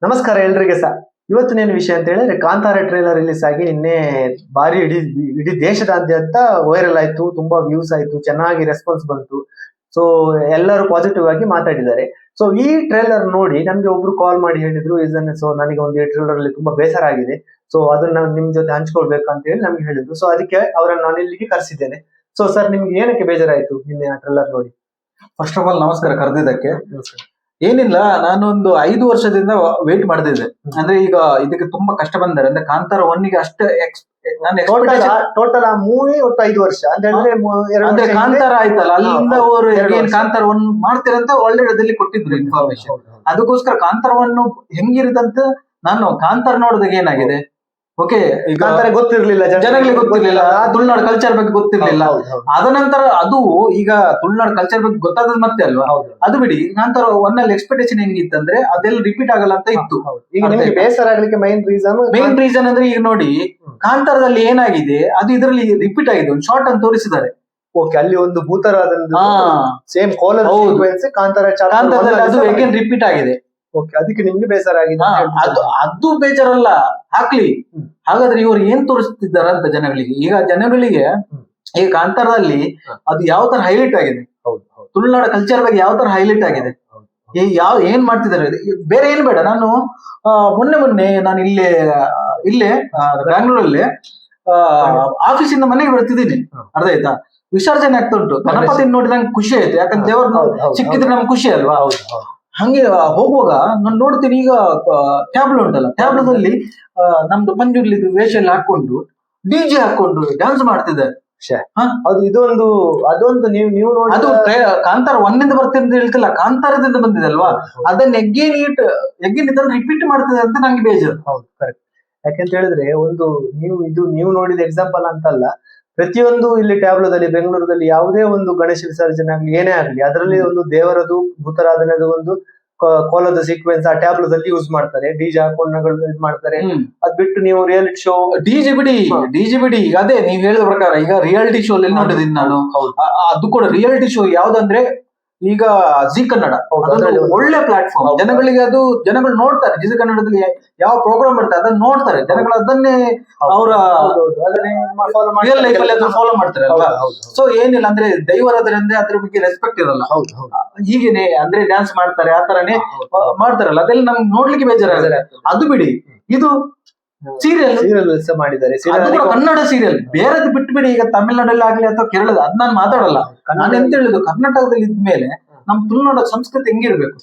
ನಮಸ್ಕಾರ ಎಲ್ರಿಗೆ ಸಹ. ಇವತ್ತಿನೇನು ವಿಷಯ ಅಂತ ಹೇಳಿದ್ರೆ, ಕಾಂತಾರ ಟ್ರೇಲರ್ ರಿಲೀಸ್ ಆಗಿ ನಿನ್ನೆ ಭಾರಿ ಇಡೀ ಇಡೀ ದೇಶದಾದ್ಯಂತ ವೈರಲ್ ಆಯ್ತು, ತುಂಬಾ ವ್ಯೂಸ್ ಆಯ್ತು, ಚೆನ್ನಾಗಿ ರೆಸ್ಪಾನ್ಸ್ ಬಂತು. ಸೊ ಎಲ್ಲರೂ ಪಾಸಿಟಿವ್ ಆಗಿ ಮಾತಾಡಿದ್ದಾರೆ. ಸೊ ಈ ಟ್ರೇಲರ್ ನೋಡಿ ನಮ್ಗೆ ಒಬ್ರು ಕಾಲ್ ಮಾಡಿ ಹೇಳಿದ್ರು, ಇದನ್ನ ಸೊ ನನಗೆ ಒಂದು ಈ ಟ್ರೇಲರ್ ಅಲ್ಲಿ ತುಂಬಾ ಬೇಸರ ಆಗಿದೆ, ಸೊ ಅದನ್ನ ನಿಮ್ ಜೊತೆ ಹಂಚ್ಕೊಳ್ಬೇಕು ಅಂತ ಹೇಳಿ ನಮ್ಗೆ ಹೇಳಿದ್ರು. ಸೊ ಅದಕ್ಕೆ ಅವರನ್ನ ನಾನು ಇಲ್ಲಿಗೆ ಕರೆಸಿದ್ದೇನೆ. ಸೊ ಸರ್, ನಿಮ್ಗೆ ಏನಕ್ಕೆ ಬೇಜಾರಾಯ್ತು ನಿನ್ನೆ ಆ ಟ್ರೇಲರ್ ನೋಡಿ? ಫಸ್ಟ್ ಆಫ್ ಆಲ್ ನಮಸ್ಕಾರ ಕರೆದಿದ್ದಕ್ಕೆ. ಏನಿಲ್ಲ, ನಾನೊಂದು 5 ವರ್ಷದಿಂದ ವೇಟ್ ಮಾಡ್ತಿದ್ದೆ. ಅಂದ್ರೆ ಈಗ ಇದಕ್ಕೆ ತುಂಬಾ ಕಷ್ಟ ಬಂದರೆ ಅಂದ್ರೆ ಕಾಂತಾರ ಒನ್ನಿಗೆ ಅಷ್ಟೇ ಟೋಟಲ್ ಆ ಮೂವಿ ಒಟ್ಟು 5 ವರ್ಷ ಅಂತ ಹೇಳಿದ್ರೆ ಅಂದ್ರೆ ಕಾಂತಾರ ಆಯ್ತಲ್ಲ, ಅಲ್ಲಿಂದ ಅವರು ಕಾಂತಾರ ಒನ್ ಮಾಡ್ತೀರಂತ ಒಳ್ಳೆದಲ್ಲಿ ಕೊಟ್ಟಿದ್ರು ಇನ್ಫಾರ್ಮೇಶನ್. ಅದಕ್ಕೋಸ್ಕರ ಕಾಂತಾರವನ್ನು ಹೆಂಗಿರುದಂತ ನಾನು ಕಾಂತಾರ ನೋಡಿದಾಗ ಏನಾಗಿದೆ, ಓಕೆ, ಈಗ ಗೊತ್ತಿರ್ಲಿಲ್ಲ ಜನಗಳಿಗೆ ಗೊತ್ತಿರ್ಲಿಲ್ಲ, ತುಳುನಾಡು ಕಲ್ಚರ್ ಬಗ್ಗೆ ಗೊತ್ತಿರ್ಲಿಲ್ಲ. ಅದ ನಂತರ ಅದು ಈಗ ತುಳುನಾಡು ಕಲ್ಚರ್ ಬಗ್ಗೆ ಗೊತ್ತಾದ ಮತ್ತೆ ಅಲ್ವಾ, ಅದು ಬಿಡಿ. ನಂತರ ಒನ್ನಲ್ಲಿ ಎಕ್ಸ್ಪೆಕ್ಟೇಷನ್ ಹೆಂಗಿತ್ತಂದ್ರೆ ಅದೆಲ್ಲ ರಿಪೀಟ್ ಆಗಲ್ಲ ಅಂತ ಇತ್ತು. ಈಗ ನಿಮಗೆ ಬೇಸರ ಆಗ್ಲಿಕ್ಕೆ ಮೈನ್ ರೀಸನ್ ಅಂದ್ರೆ ಈಗ ನೋಡಿ ಕಾಂತಾರದಲ್ಲಿ ಏನಾಗಿದೆ ಅದು ಇದರಲ್ಲಿ ರಿಪೀಟ್ ಆಗಿದೆ. ಒಂದು ಶಾರ್ಟ್ ಅಂತ ತೋರಿಸಿದ್ದಾರೆ. ಓಕೆ, ಅಲ್ಲಿ ಒಂದು ಭೂತರಾದ ಸೇಮ್ ಕೋಲರ್ ಕಾಂತಾರದಲ್ಲಿ ಅದು ಅಗೇನ್ ರಿಪೀಟ್ ಆಗಿದೆ. ಓಕೆ, ಅದಕ್ಕೆ ನಿಮ್ಗೆ ಬೇಸರ ಆಗಿದೆ. ಅದು ಬೇಜಾರಲ್ಲ, ಹಾಕ್ಲಿ. ಹಾಗಾದ್ರೆ ಇವರು ಏನ್ ತೋರಿಸ್ತಿದ್ದಾರ ಅಂತ ಜನಗಳಿಗೆ. ಈಗ ಜನಗಳಿಗೆ ಈ ಕಾಂತಾರದಲ್ಲಿ ಅದು ಯಾವ ತರ ಹೈಲೈಟ್ ಆಗಿದೆ, ತುಳುನಾಡು ಕಲ್ಚರ್ ಬಗ್ಗೆ ಯಾವ ತರ ಹೈಲೈಟ್ ಆಗಿದೆ, ಏನ್ ಮಾಡ್ತಿದ್ದಾರೆ, ಬೇರೆ ಏನ್ ಬೇಡ. ನಾನು ಮೊನ್ನೆ ನಾನು ಇಲ್ಲೇ ಬ್ಯಾಂಗ್ಳೂರಲ್ಲಿ ಆಫೀಸಿಂದ ಮನೆಗೆ ಬರ್ತಿದ್ದೀನಿ, ಅರ್ಥ ಆಯ್ತಾ. ವಿಸರ್ಜನೆ ಆಗ್ತಾ ಉಂಟು, ಗಣಪತಿ ನೋಡಿ ನಂಗೆ ಖುಷಿ ಆಯ್ತು, ಯಾಕಂದ್ರೆ ದೇವ್ರ ಸಿಕ್ಕಿದ್ರೆ ನಮ್ಗೆ ಖುಷಿ ಅಲ್ವಾ. ಹಂಗೆ ಹೋಗುವಾಗ ನಾನು ನೋಡ್ತೀನಿ, ಈಗ ಟ್ಯಾಬ್ಲೋ ಉಂಟಲ್ಲ, ಟ್ಯಾಬ್ಲೋದಲ್ಲಿ ನಮ್ದು ಮಂಜುರ್ಲಿದು ವೇಷ ಎಲ್ಲ ಹಾಕೊಂಡು ಡಿಜೆ ಹಾಕೊಂಡು ಡ್ಯಾನ್ಸ್ ಮಾಡ್ತಿದ್ದಾರೆ. ಅದು ಅದೊಂದು ನೀವು ನೋಡಿ, ಅದು ಕಾಂತಾರ ಒನ್ನಿಂದ ಬರ್ತಿದೆ ಅಂತ ಹೇಳ್ತಿಲ್ಲ, ಕಾಂತಾರದಿಂದ ಬಂದಿದೆ ಅಲ್ವಾ. ಅದನ್ನ ಎಗ್ಗೇನ್ ಇದನ್ನ ರಿಪೀಟ್ ಮಾಡ್ತಿದೆ ಅಂತ ನಂಗೆ ಬೇಜಾರು. ಹೌದು, ಕರೆಕ್ಟ್. ಯಾಕೆಂತ ಹೇಳಿದ್ರೆ ನೀವು ನೋಡಿದ ಎಕ್ಸಾಂಪಲ್ ಅಂತಲ್ಲ, ಪ್ರತಿಯೊಂದು ಇಲ್ಲಿ ಟ್ಯಾಬ್ಲೋದಲ್ಲಿ ಬೆಂಗಳೂರಲ್ಲಿ ಯಾವುದೇ ಒಂದು ಗಣೇಶ ವಿಸರ್ಜನೆ ಆಗ್ಲಿ ಏನೇ ಆಗ್ಲಿ, ಅದರಲ್ಲಿ ಒಂದು ದೇವರದು ಭೂತರಾಧನೆದು ಒಂದು ಕೋಲದ ಸೀಕ್ವೆನ್ಸ್ ಆ ಟ್ಯಾಬ್ಲೋದಲ್ಲಿ ಯೂಸ್ ಮಾಡ್ತಾರೆ. ಡಿಜೆ ಹಾಕೊಂಡ್ಗಳು ಇದು ಮಾಡ್ತಾರೆ. ಅದ್ ಬಿಟ್ಟು ನೀವು ರಿಯಾಲಿಟಿ ಶೋ ಡಿಜೆ ಬಿಡಿ ಅದೇ ನೀವ್ ಹೇಳಿದ ಪ್ರಕಾರ ಈಗ ರಿಯಾಲಿಟಿ ಶೋ ಅಲ್ಲಿ ನೋಡಿದೀನಿ ನಾನು. ಅದು ಕೂಡ ರಿಯಾಲಿಟಿ ಶೋ ಯಾವ್ದಂದ್ರೆ ಈಗ ಜಿ ಕನ್ನಡ ಒಳ್ಳೆ ಪ್ಲಾಟ್ಫಾರ್ಮ್. ಜನಗಳು ನೋಡ್ತಾರೆ. ಜಿ ಕನ್ನಡದಲ್ಲಿ ಯಾವ ಪ್ರೋಗ್ರಾಮ್ ಬರುತ್ತೆ ಅದನ್ನ ನೋಡ್ತಾರೆ ಜನಗಳು, ಅದನ್ನೇ ಅವರ ರಿಯಲ್ ಲೈಫ್ ಅಲ್ಲಿ ಅದನ್ನ ಫಾಲೋ ಮಾಡ್ತಾರೆ ಅಲ್ವಾ. ಸೊ ಏನಿಲ್ಲ ಅಂದ್ರೆ ದೈವರಾದ್ರೆ ಅದ್ರ ಬಗ್ಗೆ ರೆಸ್ಪೆಕ್ಟ್ ಇರಲ್ಲ. ಹೀಗೇನೆ ಅಂದ್ರೆ ಡ್ಯಾನ್ಸ್ ಮಾಡ್ತಾರೆ, ಆ ತರನೇ ಮಾಡ್ತಾರಲ್ಲ, ಅದೆಲ್ಲ ನಮ್ಗೆ ನೋಡ್ಲಿಕ್ಕೆ ಬೇಜಾರಾಗುತ್ತೆ. ಅದು ಬಿಡಿ, ಇದು ಸೀರಿಯಲ್ ಮಾಡಿದ್ದಾರೆ, ಕನ್ನಡ ಸೀರಿಯಲ್. ಬೇರೆದು ಬಿಟ್ಬಿಡಿ, ಈಗ ತಮಿಳ್ನಾಡಲ್ಲಿ ಆಗ್ಲಿ ಅಥವಾ ಕೇರಳದ ಅದ್ ನಾನು ಮಾತಾಡಲ್ಲ. ನಾನು ಎಂತ ಹೇಳಿದ್ದು, ಕರ್ನಾಟಕದಲ್ಲಿ ಇದ್ಮೇಲೆ ನಮ್ ತುಳುನಾಡ ಸಂಸ್ಕೃತಿ ಹೆಂಗಿರ್ಬೇಕು.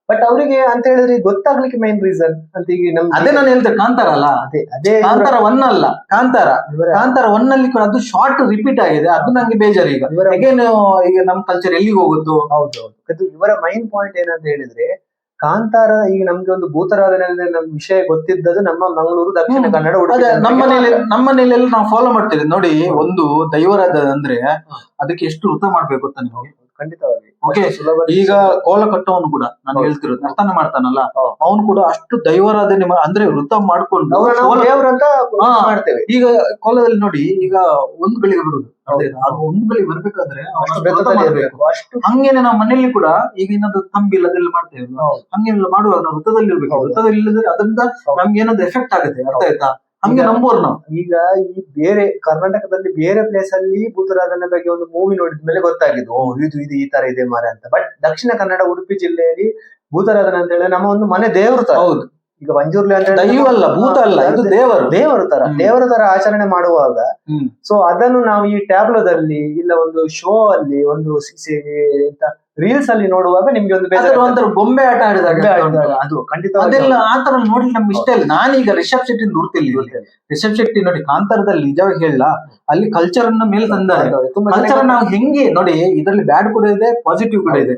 ಬಟ್ ಅವರಿಗೆ ಅಂತ ಹೇಳಿದ್ರೆ ಗೊತ್ತಾಗ್ಲಿಕ್ಕೆ ಮೈನ್ ರೀಸನ್ ಅಂತ ಈಗ ಅದೇ ನಾನು ಹೇಳ್ತೇನೆ, ಕಾಂತಾರ ಅಲ್ಲ, ಅದೇ ಕಾಂತಾರ ಒನ್ ಅಲ್ಲ, ಕಾಂತಾರ ಒನ್ ಅಲ್ಲಿ ಕೂಡ ಅದು ಶಾರ್ಟ್ ರಿಪೀಟ್ ಆಗಿದೆ. ಅದು ನಂಗೆ ಬೇಜಾರು. ಈಗ ನಮ್ ಕಲ್ಚರ್ ಎಲ್ಲಿಗೆ ಹೋಗುತ್ತೋ. ಹೌದು, ಇವರ ಮೈನ್ ಪಾಯಿಂಟ್ ಏನಂತ ಹೇಳಿದ್ರೆ, ಕಾಂತಾರ ಈಗ ನಮ್ಗೆ ಒಂದು ಭೂತರಾಧನೆ ನಮ್ ವಿಷಯ ಗೊತ್ತಿದ್ದದು ನಮ್ಮ ಮಂಗಳೂರು, ದಕ್ಷಿಣ ಕನ್ನಡ, ಉಡುಪಿ. ನಮ್ಮ ಮನೆಯಲ್ಲೆಲ್ಲ ನಾವು ಫಾಲೋ ಮಾಡ್ತೇವೆ ನೋಡಿ. ಒಂದು ದೈವರಾಧ ಅಂದ್ರೆ ಅದಕ್ಕೆ ಎಷ್ಟು ವೃತ ಮಾಡ್ಬೇಕು ಅಂತ ನಿಮಗೆ ಖಂಡಿತವಾಗಿ. ಓಕೆ, ಈಗ ಕೋಲ ಕಟ್ಟವನು ಕೂಡ ನಾನು ಹೇಳ್ತಿರೋದು ನರ್ತನ ಮಾಡ್ತಾನಲ್ಲ, ಅವನು ಕೂಡ ಅಷ್ಟು ದೈವರಾಧನೆ ಅಂದ್ರೆ ವೃತ ಮಾಡ್ಕೊಂಡು ಮಾಡ್ತೇವೆ. ಈಗ ಕೋಲದಲ್ಲಿ ನೋಡಿ, ಈಗ ಒಂದು ಗಳಿಗೆ ಬರುದು, ಅದು ಒಂದು ಗಳಿಗೆ ಬರ್ಬೇಕಾದ್ರೆ ಹಂಗೇನೆ ನಾವು ಮನೆಯಲ್ಲಿ ಕೂಡ ಈಗ ಏನಾದ್ರು ತಂಬಿಲ್ ಅದೆಲ್ಲ ಮಾಡ್ತೇವೆ, ಹಂಗೇನೆಲ್ಲ ಮಾಡುವಾಗ ನಾವು ವೃತ್ತದಲ್ಲಿ ಇರ್ಬೇಕು. ವೃತ್ತದಲ್ಲಿ ಇಲ್ಲದ್ರೆ ಅದರಿಂದ ನಮ್ಗೆ ಏನಾದ್ರು ಎಫೆಕ್ಟ್ ಆಗುತ್ತೆ, ಅರ್ಥ ಆಯ್ತಾ. ಹಂಗೆ ನಂಬೋರು ನಾವು. ಈಗ ಈ ಬೇರೆ ಕರ್ನಾಟಕದಲ್ಲಿ ಬೇರೆ ಪ್ಲೇಸ್ ಅಲ್ಲಿ ಭೂತರಾಧನೆ ಬಗ್ಗೆ ಒಂದು ಮೂವಿ ನೋಡಿದ್ಮೇಲೆ ಗೊತ್ತಾಗಿದ್ದು, ಇದು ಈ ತರ ಇದೆ ಮಾರೆ ಅಂತ. ಬಟ್ ದಕ್ಷಿಣ ಕನ್ನಡ ಉಡುಪಿ ಜಿಲ್ಲೆಯಲ್ಲಿ ಭೂತರಾಧನೆ ಅಂತ ಹೇಳಿದ್ರೆ ನಮ್ಮ ಒಂದು ಮನೆ ದೇವರು ತರ. ಹೌದು, ಈಗ ಮಂಜೂರ್ಲಿ ಅಂತ ದೈವ ಅಲ್ಲ, ಭೂತ ಅಲ್ಲ, ಇದು ದೇವರ ತರ ಆಚರಣೆ ಮಾಡುವಾಗ, ಸೊ ಅದನ್ನು ನಾವು ಈ ಟ್ಯಾಬ್ಲೋದಲ್ಲಿ ಇಲ್ಲ ಒಂದು ಶೋ ಅಲ್ಲಿ ಒಂದು ರೀಲ್ಸ್ ಅಲ್ಲಿ ನೋಡುವಾಗ ನಿಮ್ಗೆ ಒಂದು ಗೊಂಬೆ ಆಟ ಆಡಿದಾಗ ಅದು ಖಂಡಿತ ಅದೆಲ್ಲ ಆತರ ನೋಡ್ಲಿಕ್ಕೆ ನಮ್ಗೆ ಇಷ್ಟ ಇಲ್ಲ. ನಾನೀಗ ರಿಷಬ್ ಶೆಟ್ಟಿ ನೋಡ್ತಿಲ್ಲ. ರಿಷಬ್ ಶೆಟ್ಟಿ ನೋಡಿ ಕಾಂತಾರದಲ್ಲಿ ನಿಜವಾಗಿ ಹೇಳ, ಅಲ್ಲಿ ಕಲ್ಚರ್ ಅನ್ನ ಮೇಲೆ ತಂದಾರೆ. ಕಲ್ಚರ್ ನಾವು ಹೆಂಗೆ ನೋಡಿ, ಇದರಲ್ಲಿ ಬ್ಯಾಡ್ ಕೂಡ ಇದೆ, ಪಾಸಿಟಿವ್ ಕೂಡ ಇದೆ.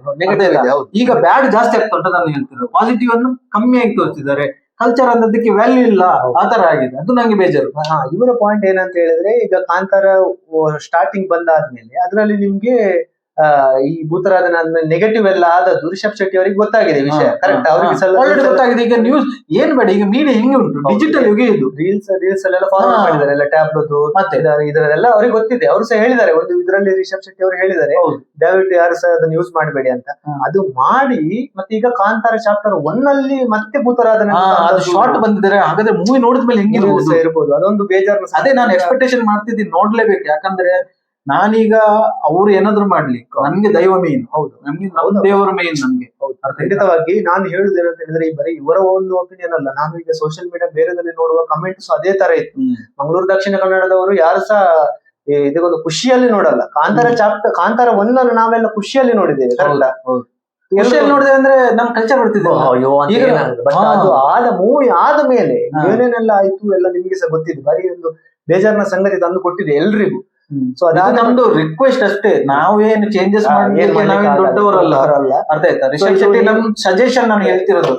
ಈಗ ಬ್ಯಾಡ್ ಜಾಸ್ತಿ ಆಗ್ತಾ ಉಂಟು ನಾನು ಹೇಳ್ತಿದ್ದೆ, ಪಾಸಿಟಿವ್ ಅನ್ನು ಕಮ್ಮಿ ಆಗಿ ತೋರಿಸಿದ್ದಾರೆ. ಕಲ್ಚರ್ ಅನ್ನೋದಕ್ಕೆ ವ್ಯಾಲ್ಯೂ ಇಲ್ಲ, ಆತರ ಆಗಿದೆ. ಅದು ನಂಗೆ ಬೇಜಾರು. ಇವರ ಪಾಯಿಂಟ್ ಏನಂತ ಹೇಳಿದ್ರೆ, ಈಗ ಕಾಂತಾರ ಸ್ಟಾರ್ಟಿಂಗ್ ಬಂದಾದ್ಮೇಲೆ ಅದರಲ್ಲಿ ನಿಮ್ಗೆ ಈ ಭೂತರಾಧನ ಆದ್ಮೇಲೆ ನೆಗೆಟಿವ್ ಎಲ್ಲ ಆದದ್ದು ರಿಷಬ್ ಶೆಟ್ಟಿ ಅವರಿಗೆ ಗೊತ್ತಾಗಿದೆ ವಿಷಯ. ಕರೆಕ್ಟ್, ಅವರಿಗೆ ಆಲ್ರೆಡಿ ಗೊತ್ತಾಗಿದೆ. ಈಗ ನ್ಯೂಸ್ ಏನ್ ಬೇಡ, ಈಗ ಮೀಡಿಯಾ ಹೆಂಗೆ ಉಂಟು, ಡಿಜಿಟಲ್ ಯುಗ ಇದು. ರೀಲ್ಸ್ ಅಲ್ಲೆಲ್ಲ ಫಾರ್ವರ್ಡ್ ಮಾಡಿದ್ದಾರೆ ಎಲ್ಲ ಟ್ಯಾಬ್ಲದು ಮತ್ತೆ ಇದರೆಲ್ಲ ಅವ್ರಿಗೆ ಗೊತ್ತಿದೆ. ಅವರು ಸಹ ಹೇಳಿದ್ದಾರೆ ಒಂದು ಇದರಲ್ಲಿ, ರಿಷಬ್ ಶೆಟ್ಟಿ ಅವರು ಹೇಳಿದ್ದಾರೆ ದಯವಿಟ್ಟು ಯಾರು ಸಹ ಅದನ್ನ ಯೂಸ್ ಮಾಡಬೇಡಿ ಅಂತ. ಅದು ಮಾಡಿ ಮತ್ತೆ ಈಗ ಕಾಂತಾರ ಚಾಪ್ಟರ್ 1 ಅಲ್ಲಿ ಮತ್ತೆ ಭೂತರಾಧನ ಶಾರ್ಟ್ ಬಂದಿದ್ದಾರೆ. ಹಾಗಾದ್ರೆ ಮೂವಿ ನೋಡಿದ್ಮೇಲೆ ಹೆಂಗಿರ್ಬೋದು ಇರ್ಬೋದು, ಅದೊಂದು ಬೇಜಾರು. ಅದೇ ನಾನು ಎಕ್ಸ್ಪೆಕ್ಟೇಷನ್ ಮಾಡ್ತಿದ್ದೀನಿ, ನೋಡ್ಲೇಬೇಕು. ಯಾಕಂದ್ರೆ ನಾನೀಗ ಅವ್ರು ಏನಾದ್ರು ಮಾಡ್ಲಿ, ನನ್ಗೆ ದೈವ ಮೇನ್. ಹೌದು, ನಮ್ಗೆ ನಮ್ಮ ದೇವರ ಮೇನ್ ನಮ್ಗೆ. ಖಂಡಿತವಾಗಿ ನಾನು ಹೇಳುದು ಏನಂತ ಹೇಳಿದ್ರೆ, ಈ ಬರೀ ಇವರ ಒಂದು ಒಪಿನಿಯನ್ ಅಲ್ಲ, ನಾನು ಈಗ ಸೋಷಿಯಲ್ ಮೀಡಿಯಾ ಬೇರೆದಲ್ಲಿ ನೋಡುವ ಕಮೆಂಟ್ಸ್ ಅದೇ ತರ ಇತ್ತು. ಮಂಗಳೂರು ದಕ್ಷಿಣ ಕನ್ನಡದವರು ಯಾರು ಸಹ ಇದಕ್ಕೊಂದು ಖುಷಿಯಲ್ಲಿ ನೋಡಲ್ಲ. ಕಾಂತಾರ 1 ಅನ್ನು ನಾವೆಲ್ಲ ಖುಷಿಯಲ್ಲಿ ನೋಡಿದ್ದೇವೆ. ಖುಷಿಯಲ್ಲಿ ನೋಡಿದೆ ಅಂದ್ರೆ ನಮ್ ಕಲ್ಚರ್ ಬರ್ತಿದ್ದೆ. ಅದು ಆದ ಮೂವಿ ಆದ ಮೇಲೆ ಏನೇನೆಲ್ಲ ಆಯ್ತು ಎಲ್ಲ ನಿಮ್ಗೆ ಸಹ ಗೊತ್ತಿದೆ. ಬರೀ ಒಂದು ಬೇಜಾರ್ನ ಸಂಗತಿ ತಂದು ಕೊಟ್ಟಿದೆ ಎಲ್ರಿಗೂ. ಸೊ ಅದಾದ ನಮ್ದು ರಿಕ್ವೆಸ್ಟ್ ಅಷ್ಟೇ, ನಾವೇನು ಚೇಂಜಸ್ ಮಾಡ್ಲಿಕ್ಕೆ ನಾವೇನು ದೊಡ್ಡವರಲ್ಲ. ಅರ್ಥ ಆಯ್ತಾ? ರಿಷಬ್ ಶೆಟ್ಟಿ ನಮ್ ಸಜೆಷನ್ ನಾನು ಹೇಳ್ತಿರೋದು.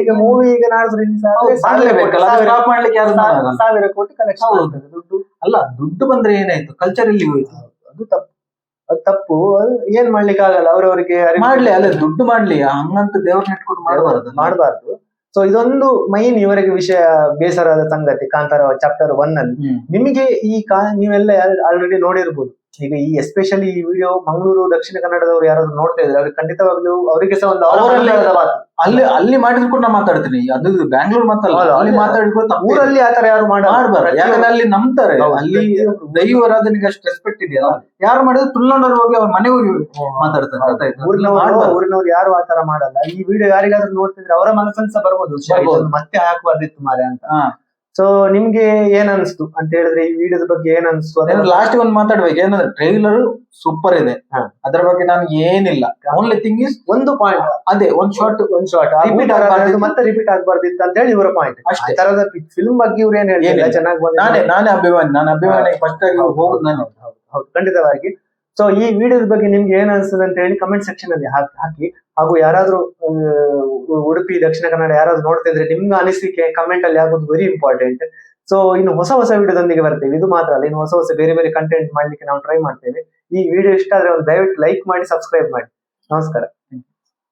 ಈಗ ಮೂವಿ ಈಗ ನಾಳೆ ರಿಲೀಸ್ ಸ್ಟಾಪ್ ಮಾಡ್ಲಿಕ್ಕೆ ಯಾರು 1,000 ಕೋಟಿ ಕಲೆಕ್ಷನ್ ಆಗ್ತದೆ. ದುಡ್ಡು ಅಲ್ಲ, ದುಡ್ಡು ಬಂದ್ರೆ ಏನಾಯ್ತು, ಕಲ್ಚರ್ ಇಲ್ಲಿ ಹೋಯ್ತು. ಅದು ತಪ್ಪು. ಏನ್ ಮಾಡ್ಲಿಕ್ಕೆ ಆಗಲ್ಲ, ಅವ್ರವರಿಗೆ ಮಾಡ್ಲಿ. ಅಲ್ಲ, ದುಡ್ಡು ಮಾಡ್ಲಿ, ಹಂಗಂತ ದೇವ್ರನ್ನ ಇಟ್ಕೊಂಡು ಮಾಡಬಾರ್ದು. ಸೊ ಇದೊಂದು ಮೈನ್ ಇವರಿಗೆ ವಿಷಯ ಬೇಸರದ ಸಂಗತಿ ಚಾಪ್ಟರ್ 1 ಅಲ್ಲಿ. ನಿಮಗೆ ನೀವೆಲ್ಲ ಆಲ್ರೆಡಿ ನೋಡಿರ್ಬೋದು. ಈಗ ಈ ಎಸ್ಪೆಷಲಿ ಈ ವಿಡಿಯೋ ಮಂಗಳೂರು ದಕ್ಷಿಣ ಕನ್ನಡದವರು ಯಾರಾದ್ರೂ ನೋಡ್ತಾ ಇದ್ರೆ ಅವ್ರಿಗೆ ಖಂಡಿತವಾಗ್ಲೂ ಅವರಿಗೆ ಸಹ ಒಂದು ಅಲ್ಲಿ ಮಾಡಿದ್ರು ಕೂಡ ನಾನು ಮಾತಾಡ್ತೀನಿ. ಅದು ಬ್ಯಾಂಗ್ಳೂರ್ ಮಾತಲ್ಲ, ಅಲ್ಲಿ ಮಾತಾಡಿದ್ರು ಊರಲ್ಲಿ ಆತರ ಯಾರು ಮಾಡಬಾರ್ದು. ಯಾಕಂದ್ರೆ ಅಲ್ಲಿ ನಂಬ್ತಾರೆ, ಅಲ್ಲಿ ದೈವರಾಧನೆಗೆ ಅಷ್ಟು ರೆಸ್ಪೆಕ್ಟ್ ಇದೆಯಲ್ಲ. ಯಾರು ಮಾಡಿದ್ರು ತುಳ್ಳಣ್ಣವ್ರು ಹೋಗಿ ಅವ್ರ ಮನೆಗೆ ಹೋಗಿ ಮಾತಾಡ್ತಾರೆ. ಊರಿನವ್ರು ಯಾರು ಆತರ ಮಾಡಲ್ಲ. ಈ ವಿಡಿಯೋ ಯಾರಿಗಾದ್ರೂ ನೋಡ್ತಿದ್ರೆ ಅವರ ಮನಸ್ಸಲ್ಲಿ ಸಹ ಬರ್ಬೋದು, ಮತ್ತೆ ಹಾಕಬಾರ್ದಿತ್ತು ಮಾರೆ ಅಂತ. ಸೊ ನಿಮ್ಗೆ ಏನ್ ಅನ್ಸ್ತು ಅಂತ ಹೇಳಿದ್ರೆ, ಈ ವಿಡಿಯೋದ ಬಗ್ಗೆ ಏನ್ ಅನ್ಸ್ತು? ಲಾಸ್ಟ್ ಒಂದು ಮಾತಾಡ್ಬೇಕು. ಏನಂದ್ರೆ ಟ್ರೈಲರ್ ಸೂಪರ್ ಇದೆ, ಅದ್ರ ಬಗ್ಗೆ ನನ್ಗೆ ಏನಿಲ್ಲ. ಓನ್ಲಿ ಥಿಂಗ್ ಇಸ್ ಒಂದು ಪಾಯಿಂಟ್, ಅದೇ ಒಂದ್ ಶಾರ್ಟ್ ಮತ್ತೆ ರಿಪೀಟ್ ಆಗ್ಬಾರ್ದಿತ್ತು ಅಂತ ಹೇಳಿ ಇವರ ಪಾಯಿಂಟ್ ಅಷ್ಟೇ. ತರದ ಫಿಲ್ಮ್ ಬಗ್ಗೆ ಇವ್ರು ಏನ್ ಹೇಳಿಲ್ಲ, ಚೆನ್ನಾಗಿ ನಾನೇ ಅಭಿಮಾನಿ ಫಸ್ಟ್ ಆಗಿ ಹೋಗುದು ನಾನು. ಹೌದು, ಖಂಡಿತವಾಗಿ. ಸೊ ಈ ವಿಡಿಯೋದ ಬಗ್ಗೆ ನಿಮ್ಗೆ ಏನ್ ಅನ್ಸ್ತದೆ ಅಂತ ಹೇಳಿ ಕಮೆಂಟ್ ಸೆಕ್ಷನ್ ಅಲ್ಲಿ ಹಾಕಿ. ಹಾಗೂ ಯಾರಾದ್ರೂ ಉಡುಪಿ ದಕ್ಷಿಣ ಕನ್ನಡ ಯಾರಾದ್ರೂ ನೋಡ್ತಿದ್ರೆ ನಿಮ್ಗೆ ಅನಿಸಿಕೆ ಕಮೆಂಟ್ ಅಲ್ಲಿ ಆಗೋದು ವೆರಿ ಇಂಪಾರ್ಟೆಂಟ್. ಸೊ ಇನ್ನು ಹೊಸ ವಿಡಿಯೋದೊಂದಿಗೆ ಬರ್ತೇವೆ. ಇದು ಮಾತ್ರ ಅಲ್ಲ, ಇನ್ನು ಹೊಸ ಬೇರೆ ಕಂಟೆಂಟ್ ಮಾಡ್ಲಿಕ್ಕೆ ನಾವು ಟ್ರೈ ಮಾಡ್ತೇವೆ. ಈ ವಿಡಿಯೋ ಇಷ್ಟ ಆದ್ರೆ ಒಂದು ದಯವಿಟ್ಟು ಲೈಕ್ ಮಾಡಿ, ಸಬ್ಸ್ಕ್ರೈಬ್ ಮಾಡಿ. ನಮಸ್ಕಾರ.